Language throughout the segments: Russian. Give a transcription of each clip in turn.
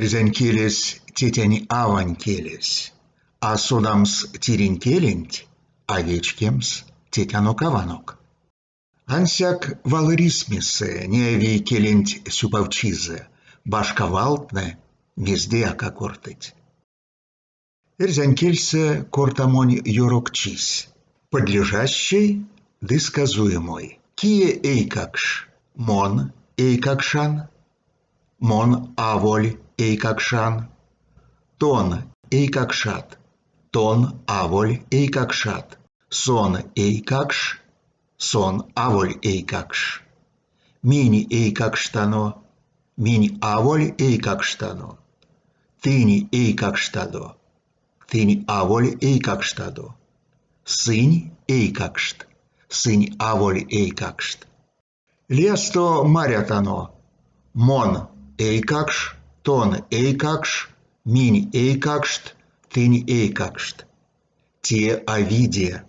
Ризенкелес тетяни аванкелес, а судамс тиренкеленть, овечкемс тетяно каванок. Ансяк валырисмисе, неави келенть сюпавчизе, башкавалтне, мездеака кортыть. Ризенкельсе кортамонь yorokчись, подлежащий дысказуемой. Кие эйкакш, мон эйкакшан, мон аволь эйкакшан, тон эйкакшат, тон аволь эйкакшат, сон эйкакш, сон аволь эйкакш, мини эйкакштано, мини аволь эйкакштано, тыни эйкакштадо, тыни аволь эйкакштадо, сынь эйкакшт, сынь аволь эйкакшт. Лесто марятано, мон эйкакш, тон эйкакш, минь эйкакшт, тынь эйкакшт. Те овидия.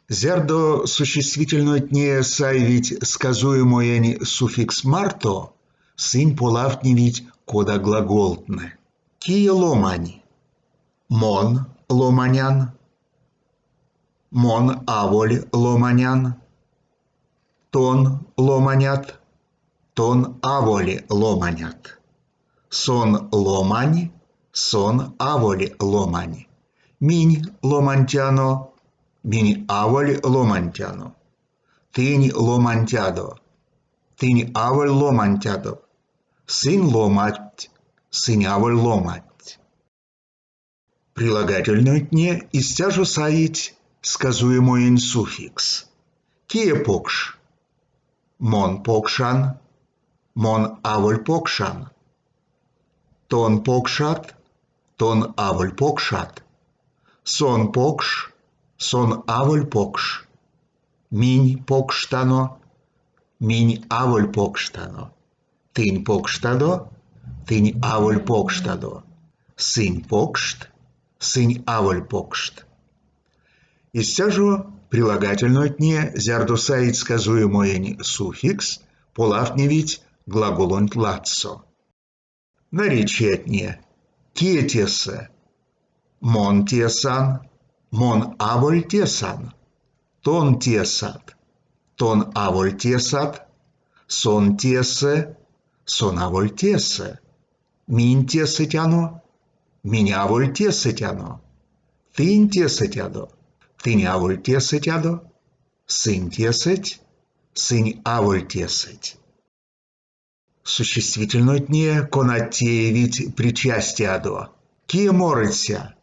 Зердо существительнотне сайвить сказуемоень суффикс марто, сынь полавтневить кода глаголтне. Кие ломань. Мон ломанян, мон аволь ломанян, тон ломанят, тон аволи ломанят, сон ломань, сон аволи ломань, минь ломантяно, минь аволь ломантяно, тынь ломантядо, тынь аволь ломантядо, сын ломать, сын аволь ломать. Прилагательнотне истяжу саить сказуемоень суффикс. Кие покш? Мон покшан, мон аволь покшан, тон покшат, тон аволь покшат, сон покш, сон аволь покш, минь покштано, минь аволь покштано, тынь покштадо, тынь аволь покштадо, сынь покшт, сынь аволь покшт. Истяжу прилагательнотне зярдусаить сказуемоень суффикс полавтневить глаголонь латсо. Наречетне. Кие тесе? Мон тесан, мон аволь тесан, тон тесат, тон аволь тесат, сон тесе, сон аволь тесе, минь тесетяно, минь аволь тесетяно, тынь тесетядо, тынь аволь тесетядо, сынь тесеть, сынь аволь тесеть. Существительнотне конаттеевить причастиадо. Кие морыця?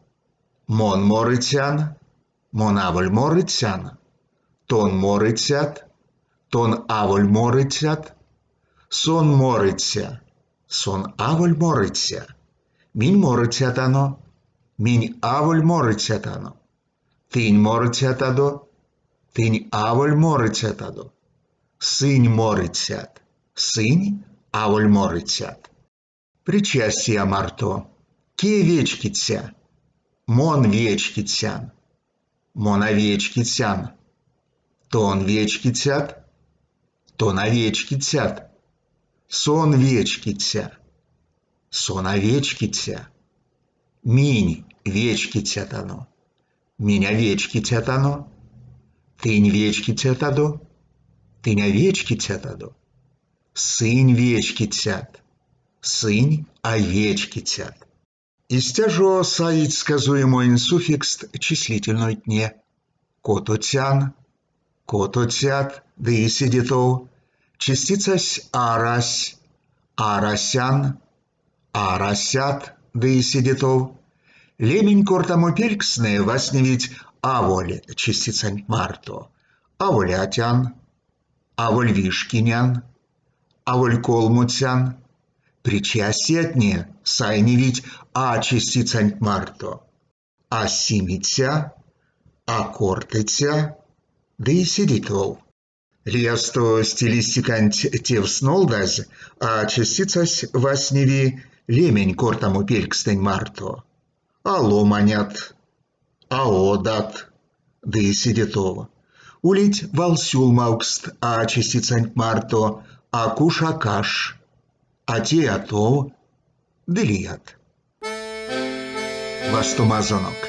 Мон морыцян, мон аволь морыцян, тон морыцят, тон аволь морыцят, сон морыця, сон аволь морыця, минь морыцятано, минь аволь морыцятано, тынь морыцятадо, тынь аволь морыцятадо, сынь морыцят, сынь аволь морыцят. Причастие марто. Кие вечкиця? Мон вечкицян, мон овечкицян, тон вечкицят, тон овечкицят, сон вечкиця, сон овечкиця, минь вечкицятано, минь овечкицятано, тынь вечкицятадо, тынь овечкицятадо, сынь вечкицят, сынь овечкицят. Истяжо саить сказуемоень суффикс числительнотне. Котоцян, котоцят, да и сидитов, частицась арась, арасян, арасят, да и сидитов, лемень кортамопельксне васневить аволь частицань марто, аволятян, аволь вишкинян, аволь колмуцян, причастиятне сайневить а частицань марто, а симиця, а кортыця, да и сидитов. Лиасто стилистиканть тевснолдаз, а частицась васневи лемень кортаму пелькстень марто, а ломанят, а одат, да и сидитов. Улить валсюл маукст, а частицань марто, а кушакаш, а театов, Деліят. Ваш томазонок.